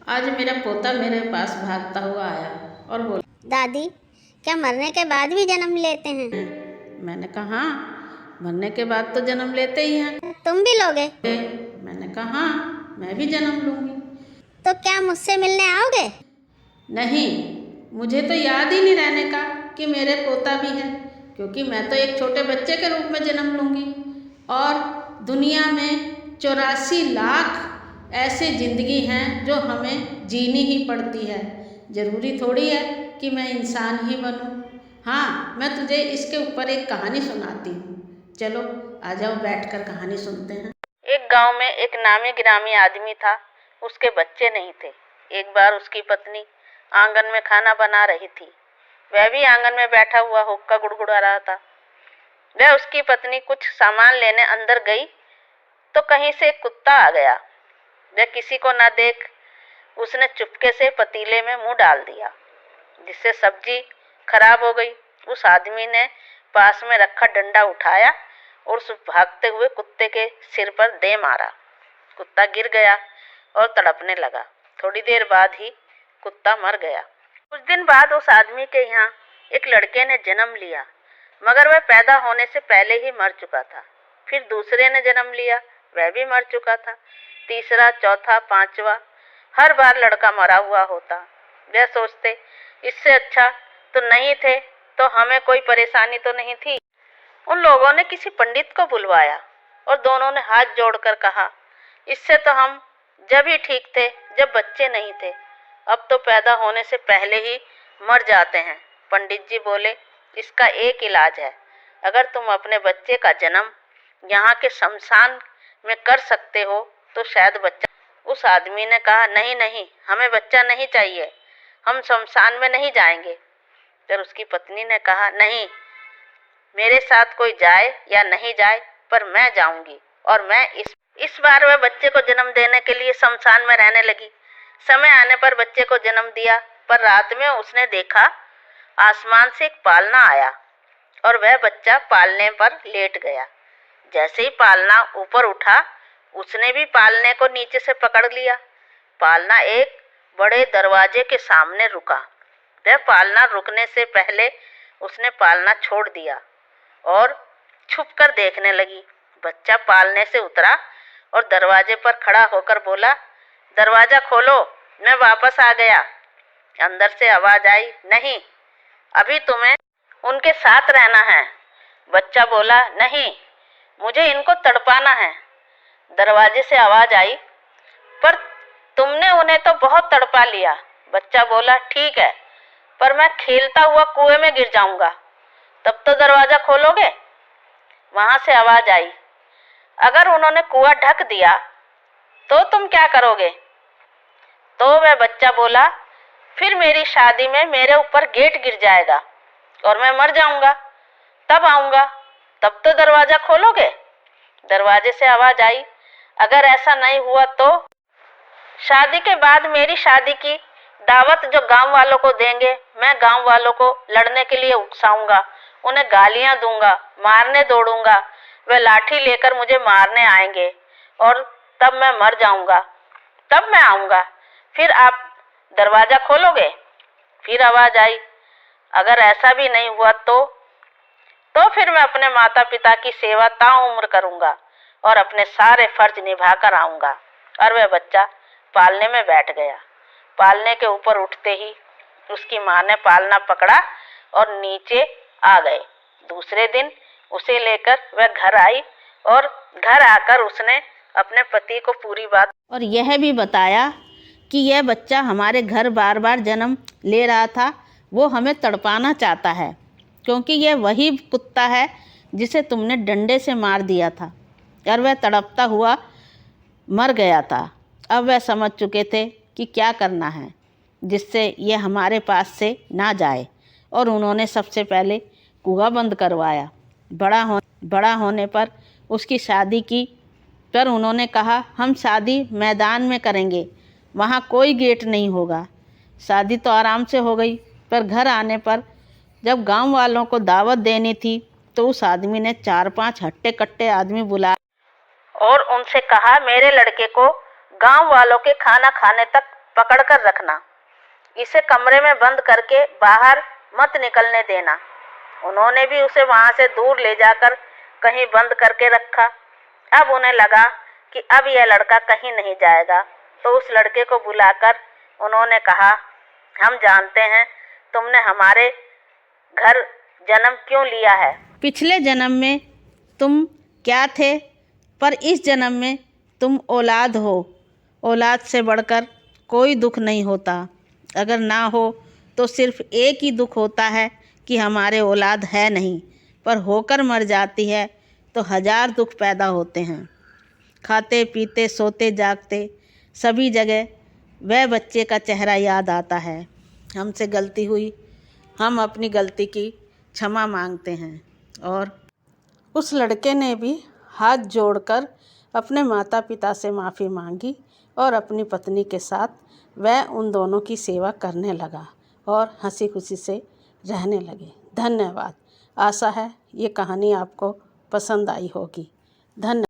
आज मेरा पोता मेरे पास भागता हुआ आया और बोला, दादी क्या मरने के बाद भी जन्म लेते हैं? मैंने कहा हाँ, मरने के बाद तो जन्म लेते ही हैं। तुम भी लोगे? मैंने कहा हाँ, मैं भी जन्म लूँगी। तो क्या मुझसे मिलने आओगे? नहीं, मुझे तो याद ही नहीं रहने का कि मेरे पोता भी है, क्योंकि मैं तो एक छोटे बच्चे के रूप में जन्म लूँगी और दुनिया में 84 लाख ऐसी ज़िंदगी हैं जो हमें जीनी ही पड़ती है। ज़रूरी थोड़ी है कि मैं इंसान ही बनूं। हाँ, मैं तुझे इसके ऊपर एक कहानी सुनाती हूँ। चलो आ जाओ, बैठकर कहानी सुनते हैं। एक गांव में एक नामी गिरामी आदमी था। उसके बच्चे नहीं थे। एक बार उसकी पत्नी आंगन में खाना बना रही थी। वह भी आंगन में बैठा हुआ हुक्का गुड़गुड़ा रहा था। वह उसकी पत्नी कुछ सामान लेने अंदर गई तो कहीं से एक कुत्ता आ गया। वह किसी को न देख उसने चुपके से पतीले में मुंह डाल दिया, जिससे सब्जी खराब हो गई। उस आदमी ने पास में रखा डंडा उठाया और उस भागते हुए कुत्ते के सिर पर दे मारा। कुत्ता गिर गया और तड़पने लगा। थोड़ी देर बाद ही कुत्ता मर गया। कुछ दिन बाद उस आदमी के यहाँ एक लड़के ने जन्म लिया, मगर वह पैदा होने से पहले ही मर चुका था। फिर दूसरे ने जन्म लिया, वह भी मर चुका था। तीसरा, चौथा, पांचवा, हर बार लड़का मरा हुआ होता। वह सोचते इससे अच्छा तो नहीं थे, तो हमें कोई परेशानी तो नहीं थी। उन लोगों ने किसी पंडित को बुलवाया और दोनों ने हाथ जोड़कर कहा, इससे तो हम जब ही ठीक थे जब बच्चे नहीं थे। अब तो पैदा होने से पहले ही मर जाते हैं। पंडित जी बोले, इसका एक इलाज है। अगर तुम अपने बच्चे का जन्म यहाँ के शमशान में कर सकते हो तो शायद बच्चा। उस आदमी ने कहा, नहीं नहीं, हमें बच्चा नहीं चाहिए, हम शमशान में नहीं जाएंगे। फिर उसकी पत्नी ने कहा, नहीं, मेरे साथ कोई जाए या नहीं जाए पर मैं जाऊंगी। और मैं इस बार वह बच्चे को जन्म देने के लिए शमशान में रहने लगी। समय आने पर बच्चे को जन्म दिया, पर रात में उसने देखा आसमान से एक पालना आया और वह बच्चा पालने पर लेट गया। जैसे ही पालना ऊपर उठा, उसने भी पालने को नीचे से पकड़ लिया। पालना एक बड़े दरवाजे के सामने रुका। वह पालना रुकने से पहले उसने पालना छोड़ दिया और छुपकर देखने लगी। बच्चा पालने से उतरा और दरवाजे पर खड़ा होकर बोला, दरवाजा खोलो, मैं वापस आ गया। अंदर से आवाज आई, नहीं, अभी तुम्हें उनके साथ रहना है। बच्चा बोला, नहीं, मुझे इनको तड़पाना है। दरवाजे से आवाज आई, पर तुमने उन्हें तो बहुत तड़पा लिया। बच्चा बोला, ठीक है, पर मैं खेलता हुआ कुएं में गिर जाऊंगा, तब तो दरवाजा खोलोगे? वहां से आवाज आई, अगर उन्होंने कुआं ढक दिया तो तुम क्या करोगे? तो वह बच्चा बोला, फिर मेरी शादी में मेरे ऊपर गेट गिर जाएगा और मैं मर जाऊंगा, तब आऊंगा, तब तो दरवाजा खोलोगे? दरवाजे से आवाज आई, अगर ऐसा नहीं हुआ तो शादी के बाद मेरी शादी की दावत जो गांव वालों को देंगे, मैं गांव वालों को लड़ने के लिए उकसाऊंगा, उन्हें गालियां दूंगा, मारने दौड़ूंगा। वे लाठी लेकर मुझे मारने आएंगे और तब मैं मर जाऊंगा, तब मैं आऊंगा, फिर आप दरवाजा खोलोगे? फिर आवाज आई, अगर ऐसा भी नहीं हुआ तो फिर मैं अपने माता पिता की सेवा ताउम्र करूंगा और अपने सारे फर्ज निभाकर आऊंगा। और वह बच्चा पालने में बैठ गया। पालने के ऊपर उठते ही उसकी माँ ने पालना पकड़ा और नीचे आ गए। दूसरे दिन उसे लेकर वह घर आई और घर आकर उसने अपने पति को पूरी बात और यह भी बताया कि यह बच्चा हमारे घर बार बार जन्म ले रहा था, वो हमें तड़पाना चाहता है, क्योंकि यह वही कुत्ता है जिसे तुमने डंडे से मार दिया था और वह तड़पता हुआ मर गया था। अब वह समझ चुके थे कि क्या करना है जिससे यह हमारे पास से ना जाए, और उन्होंने सबसे पहले कुआं बंद करवाया। बड़ा होने पर उसकी शादी की, पर उन्होंने कहा, हम शादी मैदान में करेंगे, वहाँ कोई गेट नहीं होगा। शादी तो आराम से हो गई, पर घर आने पर जब गांव वालों को दावत देनी थी तो उस आदमी ने 4-5 हट्टे कट्टे आदमी बुलाए और उनसे कहा, मेरे लड़के को गांव वालों के खाना खाने तक पकड़कर रखना। इसे कमरे में बंद करके बाहर मत निकलने देना। उन्होंने भी उसे वहाँ से दूर ले जाकर कहीं बंद करके रखा। अब उन्हें लगा कि अब यह लड़का कहीं नहीं जाएगा, तो उस लड़के को बुलाकर उन्होंने कहा, हम जानते हैं तुमने हमारे घर जन्म क्यों लिया है। पिछले जन्म में तुम क्या थे, पर इस जन्म में तुम औलाद हो। औलाद से बढ़कर कोई दुख नहीं होता। अगर ना हो तो सिर्फ एक ही दुख होता है कि हमारे औलाद है नहीं, पर होकर मर जाती है तो 1000 दुख पैदा होते हैं। खाते पीते सोते जागते सभी जगह वह बच्चे का चेहरा याद आता है। हमसे गलती हुई, हम अपनी गलती की क्षमा मांगते हैं। और उस लड़के ने भी हाथ जोड़कर अपने माता पिता से माफ़ी मांगी और अपनी पत्नी के साथ वह उन दोनों की सेवा करने लगा और हंसी खुशी से रहने लगे। धन्यवाद। आशा है ये कहानी आपको पसंद आई होगी। धन्यवाद।